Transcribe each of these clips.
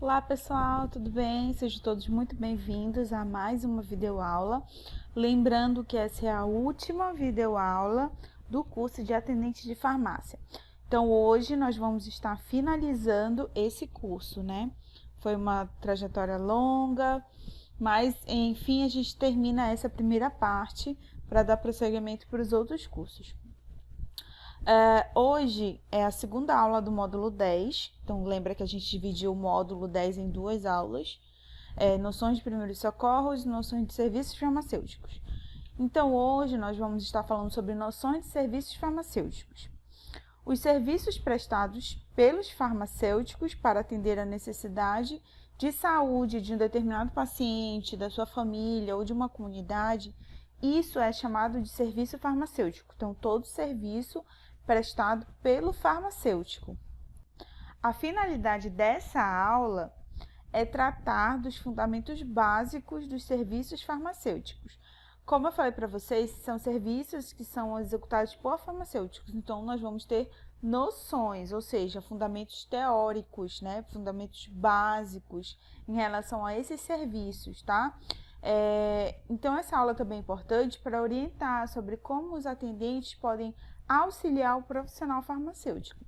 Olá pessoal, tudo bem? Sejam todos muito bem-vindos a mais uma videoaula. Lembrando que essa é a última videoaula do curso de atendente de farmácia. Então hoje nós vamos estar finalizando esse curso, né? Foi uma trajetória longa, mas enfim a gente termina essa primeira parte para dar prosseguimento para os outros cursos. Hoje é a segunda aula do módulo 10, então lembra que a gente dividiu o módulo 10 em duas aulas, noções de primeiros socorros e noções de serviços farmacêuticos. Então hoje nós vamos estar falando sobre noções de serviços farmacêuticos. Os serviços prestados pelos farmacêuticos para atender a necessidade de saúde de um determinado paciente, da sua família ou de uma comunidade, isso é chamado de serviço farmacêutico. Então todo serviço prestado pelo farmacêutico. A finalidade dessa aula é tratar dos fundamentos básicos dos serviços farmacêuticos. Como eu falei para vocês, são serviços que são executados por farmacêuticos, então nós vamos ter noções, ou seja, fundamentos teóricos, né? Fundamentos básicos em relação a esses serviços, tá? Então essa aula também é importante para orientar sobre como os atendentes podem auxiliar o profissional farmacêutico.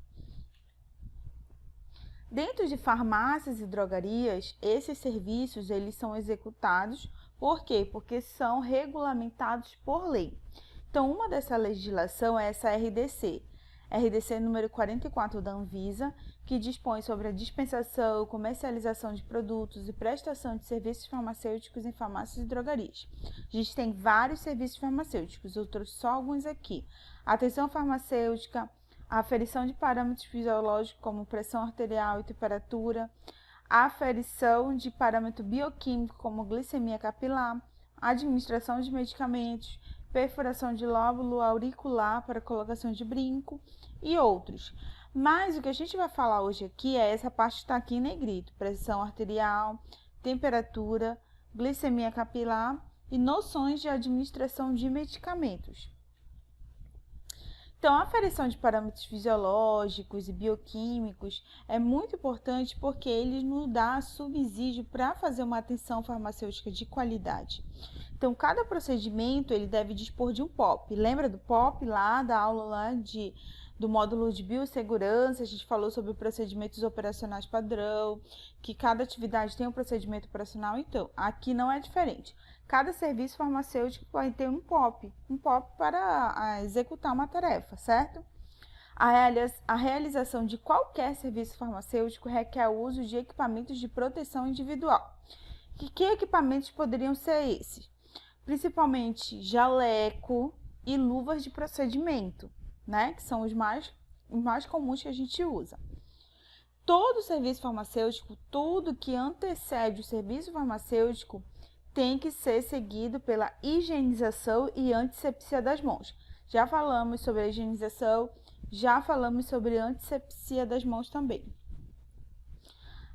Dentro de farmácias e drogarias, esses serviços eles são executados, por quê? Porque são regulamentados por lei. Então, uma dessa legislação é essa RDC número 44 da Anvisa, que dispõe sobre a dispensação, comercialização de produtos e prestação de serviços farmacêuticos em farmácias e drogarias. A gente tem vários serviços farmacêuticos, eu trouxe só alguns aqui. Atenção farmacêutica, aferição de parâmetros fisiológicos como pressão arterial e temperatura, aferição de parâmetro bioquímico como glicemia capilar, administração de medicamentos, perfuração de lóbulo auricular para colocação de brinco e outros. Mas o que a gente vai falar hoje aqui é essa parte que está aqui em negrito: pressão arterial, temperatura, glicemia capilar e noções de administração de medicamentos. Então, a aferição de parâmetros fisiológicos e bioquímicos é muito importante porque ele nos dá subsídio para fazer uma atenção farmacêutica de qualidade. Então, cada procedimento ele deve dispor de um POP. Lembra do POP lá da aula lá do módulo de biossegurança? A gente falou sobre procedimentos operacionais padrão, que cada atividade tem um procedimento operacional. Então, aqui não é diferente. Cada serviço farmacêutico vai ter um POP para executar uma tarefa, certo? A realização de qualquer serviço farmacêutico requer o uso de equipamentos de proteção individual. Que equipamentos poderiam ser esses? Principalmente jaleco e luvas de procedimento, né? Que são os mais comuns que a gente usa. Todo serviço farmacêutico, tudo que antecede o serviço farmacêutico, tem que ser seguido pela higienização e antisepsia das mãos. Já falamos sobre a higienização, já falamos sobre a antisepsia das mãos também.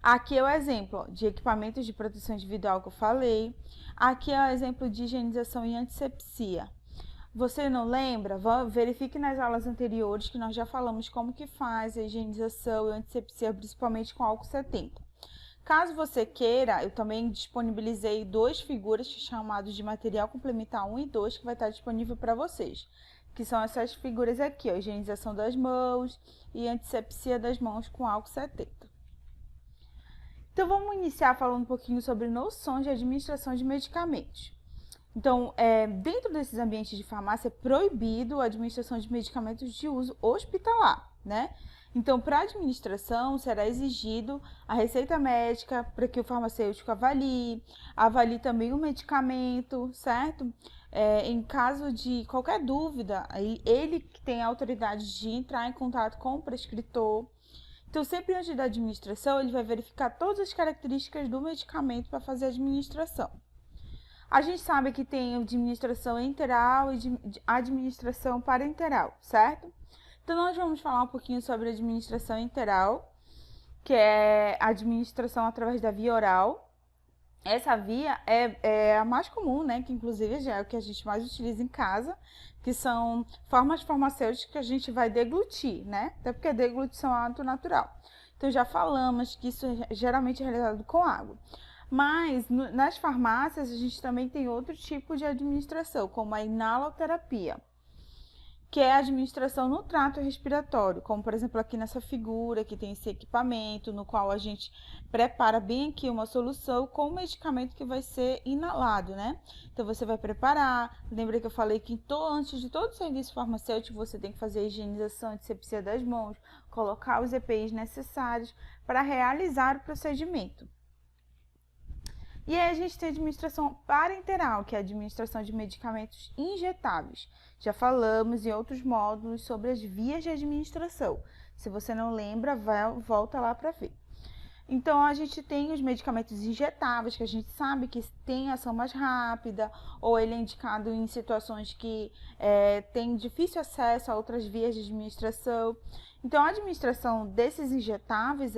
Aqui é o exemplo de equipamentos de proteção individual que eu falei. Aqui é o exemplo de higienização e antisepsia. Você não lembra? Verifique nas aulas anteriores que nós já falamos como que faz a higienização e antisepsia, principalmente com álcool 70. Caso você queira, eu também disponibilizei 2 figuras chamadas de material complementar 1 e 2, que vai estar disponível para vocês. Que são essas figuras aqui, ó, higienização das mãos e antisepsia das mãos com álcool 70. Então, vamos iniciar falando um pouquinho sobre noções de administração de medicamentos. Então, dentro desses ambientes de farmácia, é proibido a administração de medicamentos de uso hospitalar, né? Então, para a administração, será exigido a receita médica para que o farmacêutico avalie também o medicamento, certo? Em caso de qualquer dúvida, ele que tem a autoridade de entrar em contato com o prescritor. Então, sempre antes da administração, ele vai verificar todas as características do medicamento para fazer a administração. A gente sabe que tem administração enteral e administração parenteral, certo? Então, nós vamos falar um pouquinho sobre a administração enteral, que é a administração através da via oral. Essa via é a mais comum, né? Que inclusive já é o que a gente mais utiliza em casa, que são formas farmacêuticas que a gente vai deglutir, né? Até porque a deglutição é um ato natural. Então já falamos que isso é geralmente realizado com água. Mas nas farmácias a gente também tem outro tipo de administração, como a inaloterapia, que é a administração no trato respiratório, como por exemplo aqui nessa figura, que tem esse equipamento, no qual a gente prepara bem aqui uma solução com o medicamento que vai ser inalado, né? Então você vai preparar, lembra que eu falei que antes de todo serviço farmacêutico você tem que fazer a higienização, antisepsia das mãos, colocar os EPIs necessários para realizar o procedimento. E aí a gente tem a administração parenteral, que é a administração de medicamentos injetáveis. Já falamos em outros módulos sobre as vias de administração. Se você não lembra, volta lá para ver. Então, a gente tem os medicamentos injetáveis, que a gente sabe que tem ação mais rápida, ou ele é indicado em situações que tem difícil acesso a outras vias de administração. Então, a administração desses injetáveis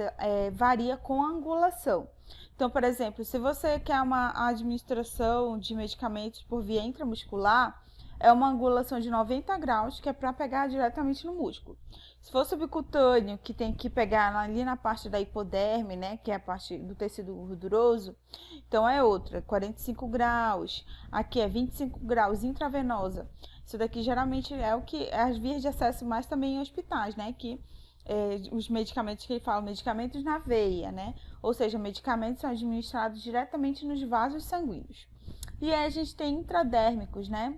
varia com a angulação. Então, por exemplo, se você quer uma administração de medicamentos por via intramuscular, é uma angulação de 90 graus, que é para pegar diretamente no músculo. Se for subcutâneo, que tem que pegar ali na parte da hipoderme, né, que é a parte do tecido gorduroso, então é outra, 45 graus. Aqui é 25 graus intravenosa. Isso daqui geralmente é o que as vias de acesso mais também em hospitais, né, que os medicamentos que ele fala, medicamentos na veia, né? Ou seja, medicamentos são administrados diretamente nos vasos sanguíneos. E aí a gente tem intradérmicos, né?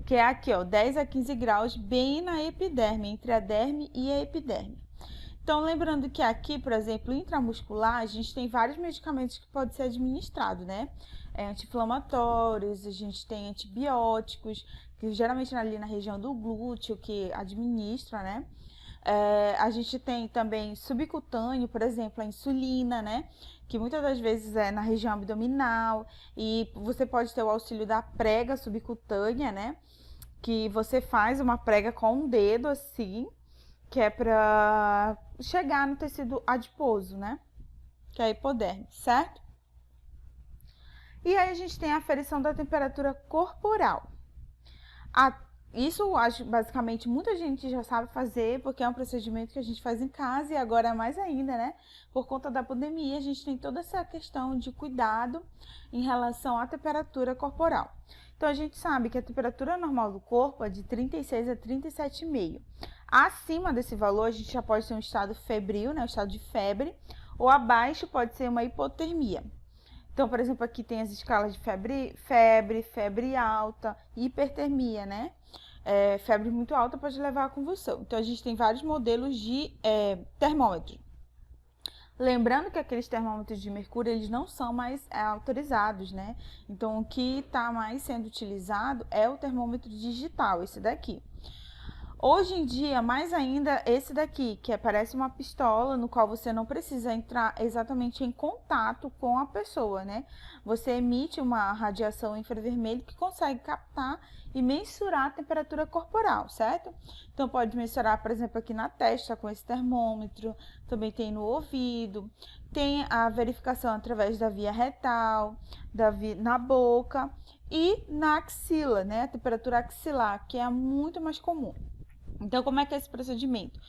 Que é aqui, ó, 10 a 15 graus, bem na epiderme, entre a derme e a epiderme. Então, lembrando que aqui, por exemplo, intramuscular, a gente tem vários medicamentos que podem ser administrados, né? Anti-inflamatórios, a gente tem antibióticos, que geralmente ali na região do glúteo, que administra, né? A gente tem também subcutâneo, por exemplo, a insulina, né? Que muitas das vezes é na região abdominal, e você pode ter o auxílio da prega subcutânea, né? Que você faz uma prega com um dedo assim, que é para chegar no tecido adiposo, né? Que é a hipoderme, certo? E aí a gente tem a aferição da temperatura corporal. Isso, basicamente, muita gente já sabe fazer, porque é um procedimento que a gente faz em casa, e agora mais ainda, né? Por conta da pandemia, a gente tem toda essa questão de cuidado em relação à temperatura corporal. Então, a gente sabe que a temperatura normal do corpo é de 36 a 37,5. Acima desse valor, a gente já pode ter um estado febril, né? Um estado de febre, ou abaixo pode ser uma hipotermia. Então, por exemplo, aqui tem as escalas de febre alta, hipertermia, né? Febre muito alta pode levar a convulsão. Então, a gente tem vários modelos de termômetro. Lembrando que aqueles termômetros de mercúrio, eles não são mais autorizados, né? Então, o que está mais sendo utilizado é o termômetro digital, esse daqui. Hoje em dia, mais ainda, esse daqui, que parece uma pistola, no qual você não precisa entrar exatamente em contato com a pessoa, né? Você emite uma radiação infravermelha que consegue captar e mensurar a temperatura corporal, certo? Então, pode mensurar, por exemplo, aqui na testa com esse termômetro, também tem no ouvido, tem a verificação através da via retal, na boca e na axila, né? A temperatura axilar, que é muito mais comum. Então, como é que é esse procedimento?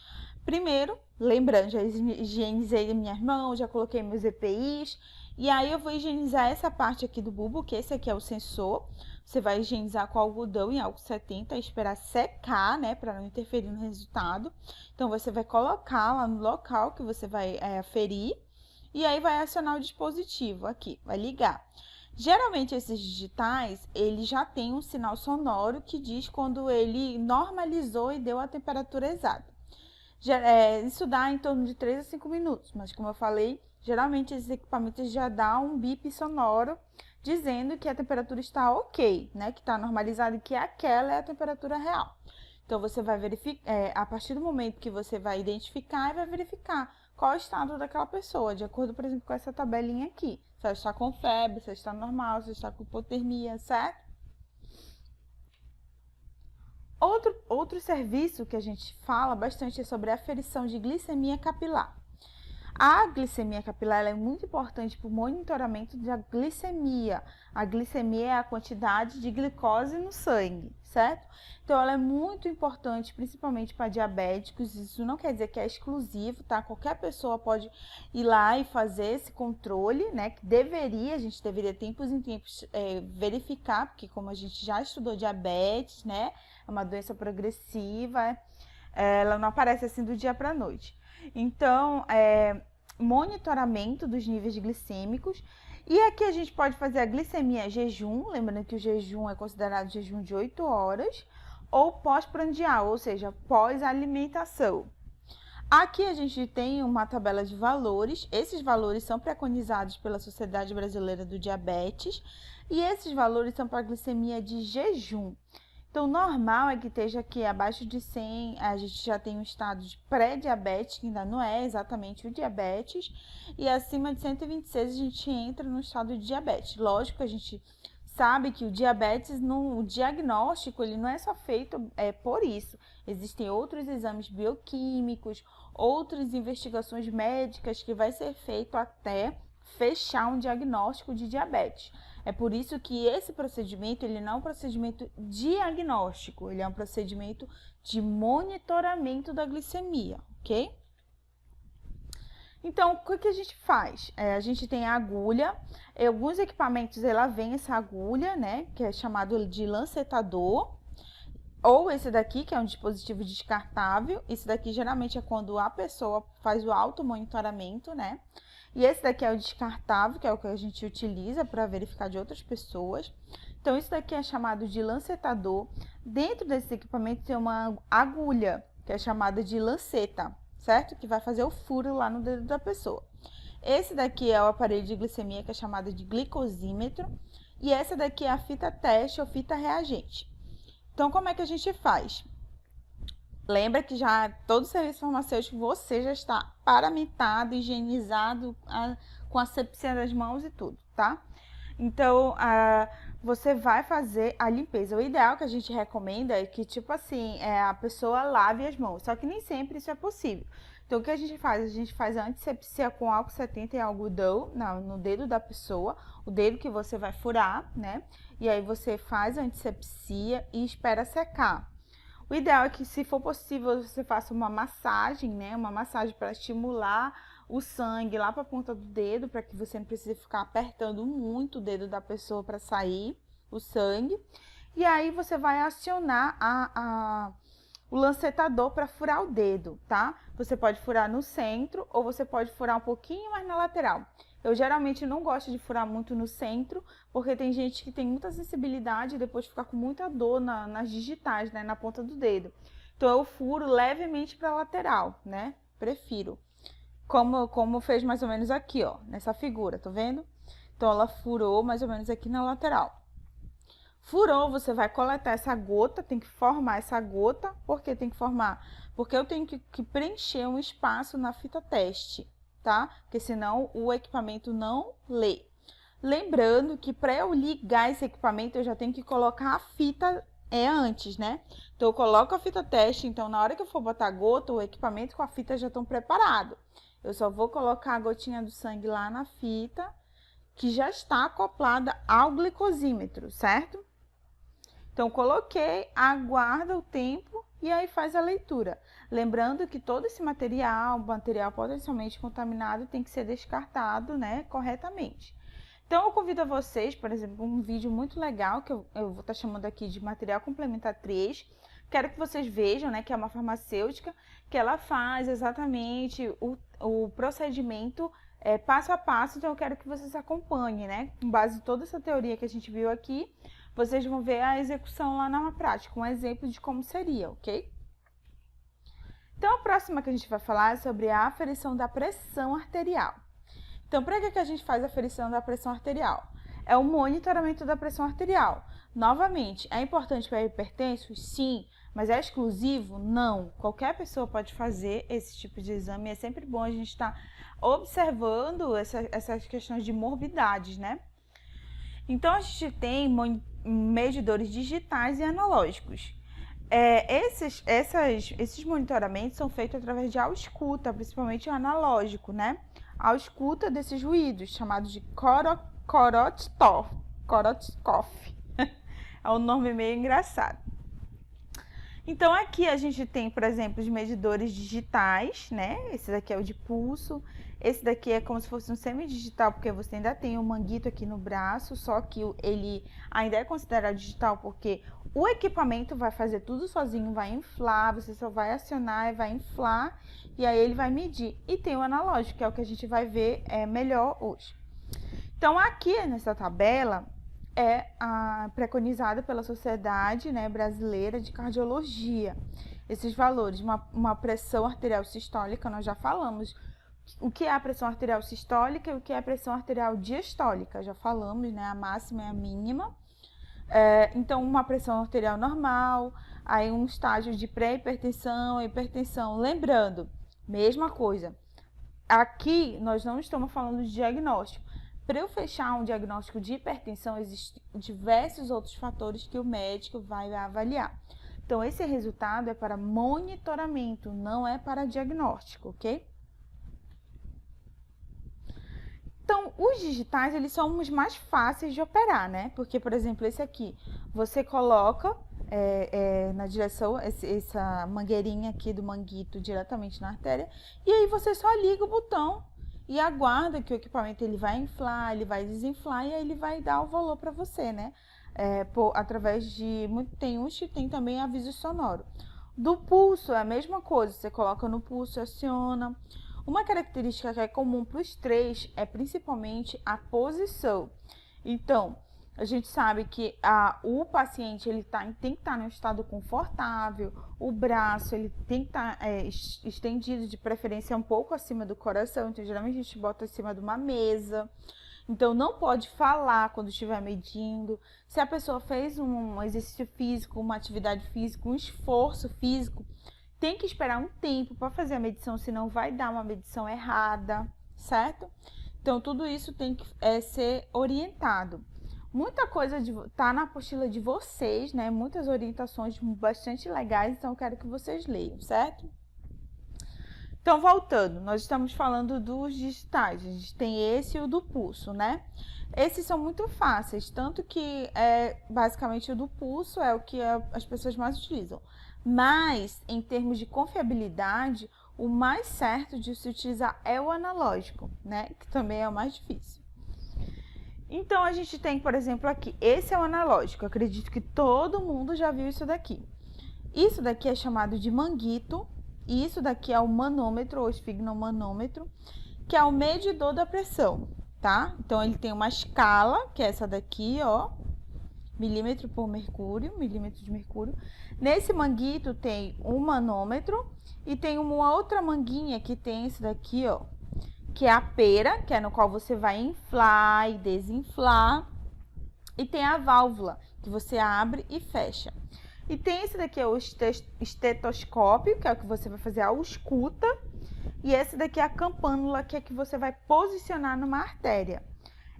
Primeiro, lembrando, já higienizei minhas mãos, já coloquei meus EPIs, e aí eu vou higienizar essa parte aqui do bulbo, que esse aqui é o sensor. Você vai higienizar com algodão em álcool 70 e esperar secar, né, para não interferir no resultado. Então, você vai colocar lá no local que você vai aferir, e aí vai acionar o dispositivo aqui, vai ligar. Geralmente, esses digitais, ele já tem um sinal sonoro que diz quando ele normalizou e deu a temperatura exata. Isso dá em torno de 3 a 5 minutos, mas como eu falei, geralmente esses equipamentos já dão um bip sonoro dizendo que a temperatura está ok, né? Que está normalizada e que aquela é a temperatura real. Então, você vai verificar, a partir do momento que você vai identificar, e vai verificar qual é o estado daquela pessoa, de acordo, por exemplo, com essa tabelinha aqui. Se ela está com febre, se ela está normal, se ela está com hipotermia, certo? Outro serviço que a gente fala bastante é sobre a aferição de glicemia capilar. A glicemia capilar ela é muito importante para o monitoramento da glicemia. A glicemia é a quantidade de glicose no sangue, certo? Então, ela é muito importante, principalmente para diabéticos. Isso não quer dizer que é exclusivo, tá? Qualquer pessoa pode ir lá e fazer esse controle, né? Que a gente deveria tempos em tempos verificar, porque como a gente já estudou diabetes, né? É uma doença progressiva, ela não aparece assim do dia para a noite. Então, monitoramento dos níveis glicêmicos. E aqui a gente pode fazer a glicemia jejum, lembrando que o jejum é considerado jejum de 8 horas, ou pós-prandial, ou seja, pós-alimentação. Aqui a gente tem uma tabela de valores, esses valores são preconizados pela Sociedade Brasileira do Diabetes, e esses valores são para a glicemia de jejum. Então, normal é que esteja aqui abaixo de 100, a gente já tem um estado de pré-diabetes, que ainda não é exatamente o diabetes, e acima de 126 a gente entra no estado de diabetes. Lógico que a gente sabe que o diabetes, o diagnóstico, ele não é só feito por isso. Existem outros exames bioquímicos, outras investigações médicas que vai ser feito até fechar um diagnóstico de diabetes. É por isso que esse procedimento, ele não é um procedimento diagnóstico, ele é um procedimento de monitoramento da glicemia, ok? Então, o que a gente faz? A gente tem a agulha, alguns equipamentos, ela vem essa agulha, né, que é chamado de lancetador, ou esse daqui, que é um dispositivo descartável. Esse daqui geralmente é quando a pessoa faz o automonitoramento, né? E esse daqui é o descartável, que é o que a gente utiliza para verificar de outras pessoas. Então, isso daqui é chamado de lancetador. Dentro desse equipamento tem uma agulha, que é chamada de lanceta, certo? Que vai fazer o furo lá no dedo da pessoa. Esse daqui é o aparelho de glicemia, que é chamado de glicosímetro. E essa daqui é a fita teste ou fita reagente. Então, como é que a gente faz? Lembra que já todo serviço farmacêutico você já está paramentado, higienizado, com asepsia das mãos e tudo, tá? Então, você vai fazer a limpeza. O ideal que a gente recomenda é que, tipo assim, a pessoa lave as mãos. Só que nem sempre isso é possível. Então, o que a gente faz? A gente faz a antisepsia com álcool 70 e algodão no dedo da pessoa, o dedo que você vai furar, né? E aí você faz a antisepsia e espera secar. O ideal é que, se for possível, você faça uma massagem, né? Uma massagem para estimular o sangue lá para a ponta do dedo, para que você não precise ficar apertando muito o dedo da pessoa para sair o sangue. E aí você vai acionar o lancetador para furar o dedo, tá? Você pode furar no centro ou você pode furar um pouquinho mais na lateral. Eu geralmente não gosto de furar muito no centro, porque tem gente que tem muita sensibilidade e depois fica com muita dor nas digitais, né, na ponta do dedo. Então eu furo levemente para a lateral, né? Prefiro. Como fez mais ou menos aqui, ó, nessa figura, tá vendo? Então ela furou mais ou menos aqui na lateral. Furou, você vai coletar essa gota, tem que formar essa gota. Por que tem que formar? Porque eu tenho que preencher um espaço na fita teste, tá? Porque senão o equipamento não lê. Lembrando que para eu ligar esse equipamento, eu já tenho que colocar a fita antes, né? Então, eu coloco a fita teste, então na hora que eu for botar a gota, o equipamento com a fita já estão preparados. Eu só vou colocar a gotinha do sangue lá na fita, que já está acoplada ao glicosímetro, certo? Então, coloquei, aguarda o tempo e aí faz a leitura. Lembrando que todo esse material potencialmente contaminado, tem que ser descartado, né, corretamente. Então, eu convido a vocês, por exemplo, um vídeo muito legal, que eu vou estar chamando aqui de material complementar 3. Quero que vocês vejam, né, que é uma farmacêutica, que ela faz exatamente o procedimento passo a passo. Então, eu quero que vocês acompanhem, né, com base em toda essa teoria que a gente viu aqui. Vocês vão ver a execução lá na prática, um exemplo de como seria, ok? Então, a próxima que a gente vai falar é sobre a aferição da pressão arterial. Então, para que a gente faz a aferição da pressão arterial? É o monitoramento da pressão arterial. Novamente, é importante para hipertensos? Sim, mas é exclusivo? Não. Qualquer pessoa pode fazer esse tipo de exame. É sempre bom a gente estar observando essas questões de morbidades, né? Então, a gente tem medidores digitais e analógicos. Esses monitoramentos são feitos através de ausculta, principalmente o analógico, né? A ausculta desses ruídos, chamados de Korotskov. É um nome meio engraçado. Então, aqui a gente tem, por exemplo, os medidores digitais, né? Esse daqui é o de pulso. Esse daqui é como se fosse um semidigital, porque você ainda tem o manguito aqui no braço, só que ele ainda é considerado digital, porque o equipamento vai fazer tudo sozinho, vai inflar, você só vai acionar e vai inflar, e aí ele vai medir. E tem o analógico, que é o que a gente vai ver melhor hoje. Então, aqui nessa tabela é preconizada pela Sociedade, né, Brasileira de Cardiologia. Esses valores, uma pressão arterial sistólica, nós já falamos o que é a pressão arterial sistólica e o que é a pressão arterial diastólica, já falamos, né, a máxima e a mínima. Então, uma pressão arterial normal, aí um estágio de pré-hipertensão, hipertensão. Lembrando, mesma coisa, aqui nós não estamos falando de diagnóstico. Para eu fechar um diagnóstico de hipertensão, existem diversos outros fatores que o médico vai avaliar. Então, esse resultado é para monitoramento, não é para diagnóstico, ok? Então, os digitais, eles são os mais fáceis de operar, né? Porque, por exemplo, esse aqui, você coloca na direção, essa mangueirinha aqui do manguito diretamente na artéria, e aí você só liga o botão e aguarda que o equipamento ele vai inflar, ele vai desinflar, e aí ele vai dar o valor para você, né? Através de... Tem uns que tem também aviso sonoro. Do pulso é a mesma coisa, você coloca no pulso e aciona. Uma característica que é comum para os três é principalmente a posição. Então, a gente sabe que o paciente ele tem que estar num estado confortável, o braço ele tem que estar estendido, de preferência um pouco acima do coração, então geralmente a gente bota acima de uma mesa. Então, não pode falar quando estiver medindo. Se a pessoa fez um exercício físico, uma atividade física, um esforço físico, tem que esperar um tempo para fazer a medição, senão vai dar uma medição errada, certo? Então, tudo isso tem que ser orientado. Muita coisa tá na apostila de vocês, né? Muitas orientações bastante legais, então eu quero que vocês leiam, certo? Então, voltando, nós estamos falando dos digitais, a gente tem esse e o do pulso, né? Esses são muito fáceis, tanto que basicamente o do pulso é o que as pessoas mais utilizam. Mas, em termos de confiabilidade, o mais certo de se utilizar é o analógico, né? Que também é o mais difícil. Então, a gente tem, por exemplo, aqui, esse é o analógico, eu acredito que todo mundo já viu isso daqui. Isso daqui é chamado de manguito, e isso daqui é o manômetro, ou esfigmomanômetro, que é o medidor da pressão, tá? Então, ele tem uma escala, que é essa daqui, ó, milímetro por mercúrio, milímetro de mercúrio. Nesse manguito tem um manômetro e tem uma outra manguinha que tem esse daqui, ó, que é a pera, que é no qual você vai inflar e desinflar. E tem a válvula, que você abre e fecha. E tem esse daqui, é o estetoscópio, que é o que você vai fazer a ausculta. E esse daqui é a campânula, que é que você vai posicionar numa artéria.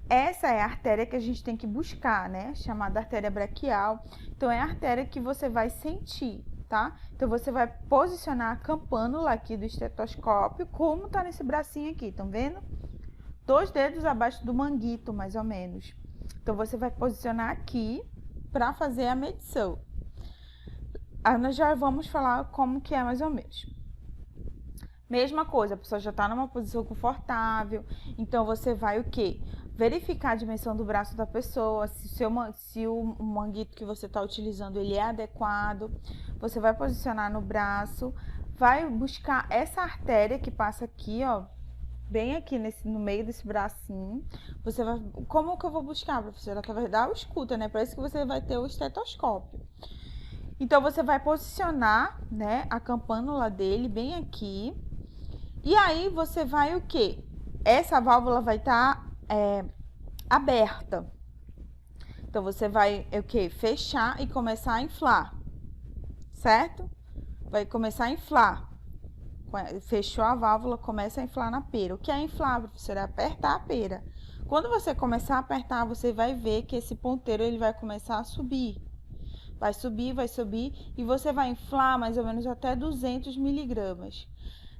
Essa é a artéria que a gente tem que buscar, né? Chamada artéria braquial. Então, é a artéria que você vai sentir, tá? Então, você vai posicionar a campânula aqui do estetoscópio, como tá nesse bracinho aqui, estão vendo? 2 dedos abaixo do manguito, mais ou menos. Então, você vai posicionar aqui para fazer a medição. Aí, nós já vamos falar como que é mais ou menos. Mesma coisa, a pessoa já está numa posição confortável, então você vai o quê? Verificar a dimensão do braço da pessoa, se o manguito que você está utilizando ele é adequado. Você vai posicionar no braço, vai buscar essa artéria que passa aqui, ó, bem aqui no meio desse bracinho. Você vai, como que eu vou buscar, professora? Através da ausculta, né? Para isso que você vai ter o estetoscópio. Então, você vai posicionar, né, a campânula dele bem aqui. E aí, você vai o quê? Essa válvula vai estar aberta. Então, você vai o quê? Fechar e começar a inflar, certo? Vai começar a inflar. Fechou a válvula, começa a inflar na pera. O que é inflar, professora? É apertar a pera. Quando você começar a apertar, você vai ver que esse ponteiro ele vai começar a subir. vai subir e você vai inflar mais ou menos até 200 miligramas.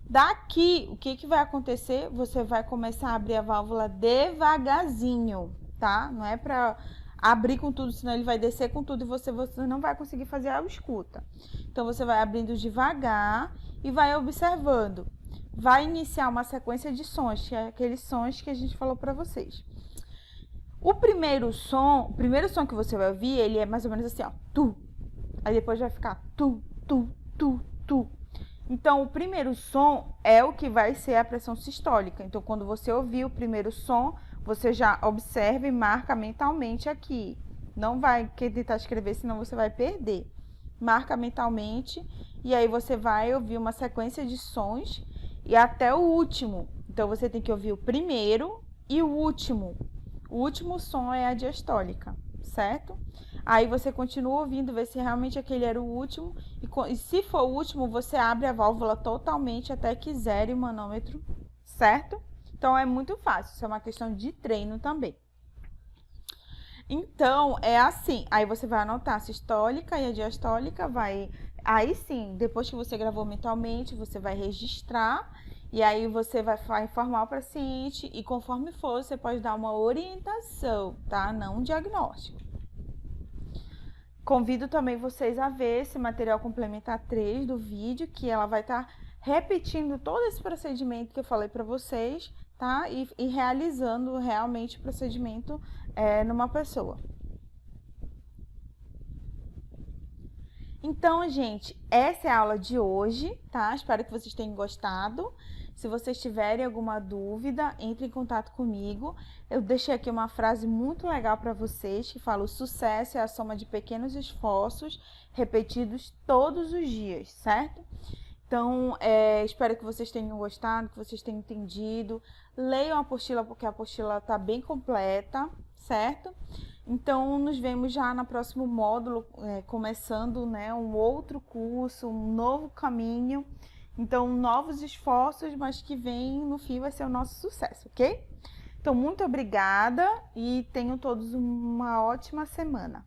Daqui, o que vai acontecer? Você vai começar a abrir a válvula devagarzinho, tá? Não é para abrir com tudo, senão ele vai descer com tudo e você não vai conseguir fazer a escuta. Então, você vai abrindo devagar e vai observando. Vai iniciar uma sequência de sons, que é aqueles sons que a gente falou para vocês. O primeiro som que você vai ouvir, ele é mais ou menos assim, ó, tu. Aí depois vai ficar tu, tu, tu, tu. Então, o primeiro som é o que vai ser a pressão sistólica. Então, quando você ouvir o primeiro som, você já observa e marca mentalmente aqui. Não vai tentar escrever, senão você vai perder. Marca mentalmente e aí você vai ouvir uma sequência de sons e até o último. Então, você tem que ouvir o primeiro e o último. O último som é a diastólica, certo? Aí você continua ouvindo, vê se realmente aquele era o último. E se for o último, você abre a válvula totalmente até que zere o manômetro, certo? Então, é muito fácil. Isso é uma questão de treino também. Então, é assim. Aí você vai anotar a sistólica e a diastólica, Aí sim, depois que você gravou mentalmente, você vai registrar. E aí você vai informar o paciente e conforme for, você pode dar uma orientação, tá? Não um diagnóstico. Convido também vocês a ver esse material complementar 3 do vídeo, que ela vai estar repetindo todo esse procedimento que eu falei para vocês, tá? E realizando realmente o procedimento numa pessoa. Então, gente, essa é a aula de hoje, tá? Espero que vocês tenham gostado. Se vocês tiverem alguma dúvida, entre em contato comigo. Eu deixei aqui uma frase muito legal para vocês, que fala: o sucesso é a soma de pequenos esforços repetidos todos os dias, certo? Então, espero que vocês tenham gostado, que vocês tenham entendido. Leiam a apostila, porque a apostila está bem completa, certo? Então, nos vemos já no próximo módulo, começando, né, um outro curso, um novo caminho. Então, novos esforços, mas que no fim vai ser o nosso sucesso, ok? Então, muito obrigada e tenham todos uma ótima semana.